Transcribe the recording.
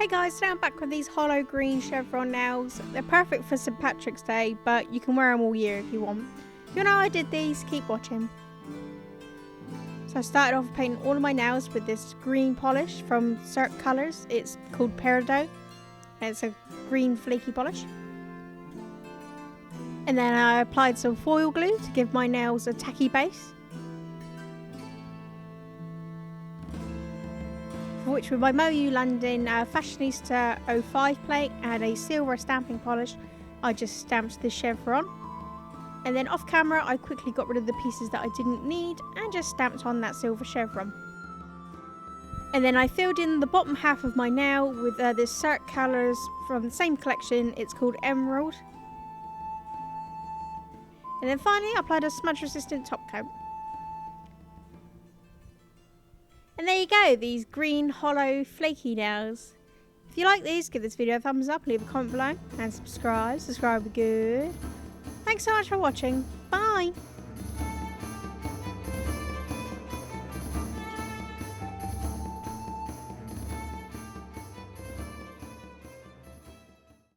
Hey guys, today I'm back with these hollow green chevron nails. They're perfect for St. Patrick's Day, but you can wear them all year if you want. If you know how I did these, keep watching. So I started off painting all of my nails with this green polish from Cirque Colours. It's called Peridot, and it's a green flaky polish. And then I applied some foil glue to give my nails a tacky base. Which with my Moyu London Fashionista 05 plate and a silver stamping polish, I just stamped the chevron. And then off camera, I quickly got rid of the pieces that I didn't need and just stamped on that silver chevron. And then I filled in the bottom half of my nail with this Cirque Colours from the same collection. It's called Emerald. And then finally, I applied a smudge resistant top coat. And there you go, these green, hollow, flaky nails. If you like these, give this video a thumbs up, leave a comment below, and subscribe. Subscribe would be good. Thanks so much for watching. Bye!